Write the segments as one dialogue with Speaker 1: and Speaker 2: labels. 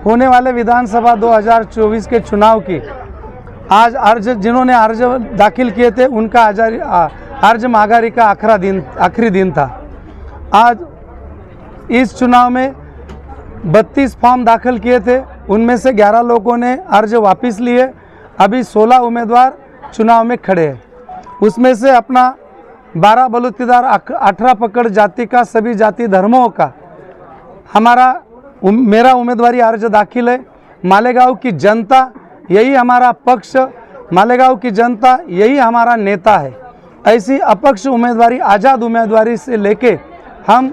Speaker 1: होने वाले विधानसभा 2024 के चुनाव की आज अर्ज जिन्होंने अर्ज दाखिल किए थे उनका अर्ज माघारी का आखिरी दिन था। आज इस चुनाव में 32 फॉर्म दाखिल किए थे, उनमें से 11 लोगों ने अर्ज वापस लिए। अभी 16 उम्मीदवार चुनाव में खड़े हैं। उसमें से अपना 12 बलूतीदार 18 पकड़ जाति का सभी जाति धर्मों का मेरा उम्मीदवारी अर्ज दाखिल है। मालेगांव की जनता यही हमारा पक्ष, मालेगांव की जनता यही हमारा नेता है। ऐसी अपक्ष उम्मीदवारी, आज़ाद उम्मीदवारी से लेके हम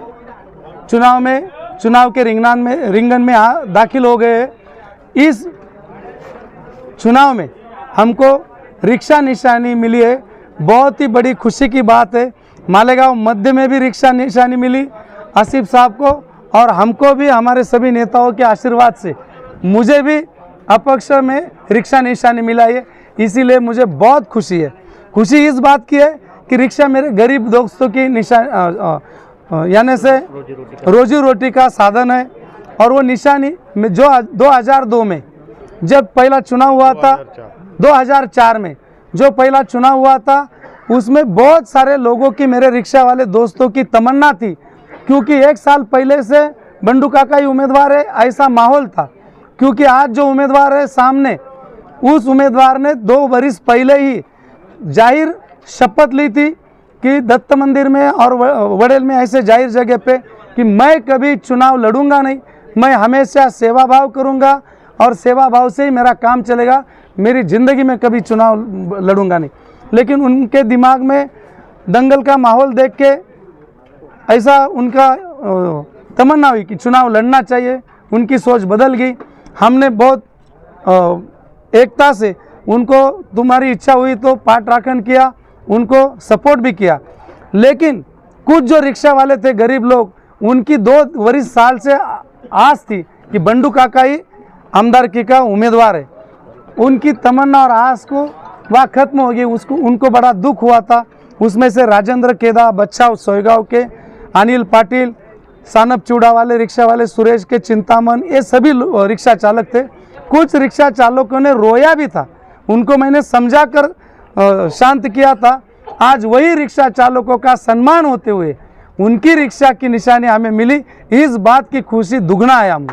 Speaker 1: चुनाव के रिंगन में दाखिल हो गए। इस चुनाव में हमको रिक्शा निशानी मिली है, बहुत ही बड़ी खुशी की बात है। मालेगांव मध्य में भी रिक्शा निशानी मिली आसिफ साहब को, और हमको भी हमारे सभी नेताओं के आशीर्वाद से मुझे भी अपक्ष में रिक्शा निशानी मिला है। इसीलिए मुझे बहुत खुशी है। खुशी इस बात की है कि रिक्शा मेरे गरीब दोस्तों की यानी से रोजी रोटी का साधन है। और वो निशानी में जो 2002 में जब पहला चुनाव हुआ था, 2004 में जो पहला चुनाव हुआ था, उसमें बहुत सारे लोगों की, मेरे रिक्शा वाले दोस्तों की तमन्ना थी, क्योंकि 1 साल पहले से बंडू काका ही उम्मीदवार है, ऐसा माहौल था। क्योंकि आज जो उम्मीदवार है सामने, उस उम्मीदवार ने 2 वर्ष पहले ही जाहिर शपथ ली थी कि दत्त मंदिर में और वडेल में ऐसे जाहिर जगह पे कि मैं कभी चुनाव लड़ूंगा नहीं, मैं हमेशा सेवा भाव करूंगा और सेवा भाव से ही मेरा काम चलेगा, मेरी ज़िंदगी में कभी चुनाव लड़ूंगा नहीं। लेकिन उनके दिमाग में दंगल का माहौल देख के ऐसा उनका तमन्ना हुई कि चुनाव लड़ना चाहिए। उनकी सोच बदल गई। हमने बहुत एकता से उनको, तुम्हारी इच्छा हुई तो पाठराखण किया, उनको सपोर्ट भी किया। लेकिन कुछ जो रिक्शा वाले थे, गरीब लोग, उनकी 2 वर्ष साल से आस थी कि बंडू काका ही आमदारकी का उम्मीदवार है। उनकी तमन्ना और आस को वह खत्म हो गई। उनको बड़ा दुख हुआ था। उसमें से राजेंद्र केदा, बच्चा सोयगांव के अनिल पाटिल, सानप चूड़ा वाले रिक्शा वाले सुरेश के चिंतामन, ये सभी रिक्शा चालक थे। कुछ रिक्शा चालकों ने रोया भी था, उनको मैंने समझा कर शांत किया था। आज वही रिक्शा चालकों का सम्मान होते हुए उनकी रिक्शा की निशानी हमें मिली, इस बात की खुशी दुगना है हम।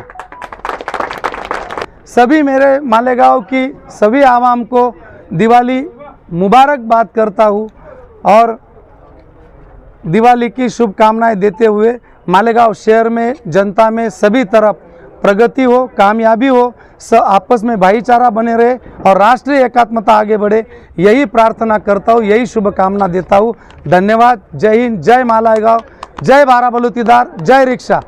Speaker 1: सभी मेरे मालेगांव की सभी आवाम को दिवाली मुबारकबाद करता हूँ और दिवाली की शुभकामनाएं देते हुए मालेगांव शहर में, जनता में सभी तरफ प्रगति हो, कामयाबी हो, आपस में भाईचारा बने रहे और राष्ट्रीय एकात्मता आगे बढ़े, यही प्रार्थना करता हूँ, यही शुभकामना देता हूँ। धन्यवाद। जय हिंद, जय मालेगांव, जय 12 बलूतीदार, जय रिक्शा।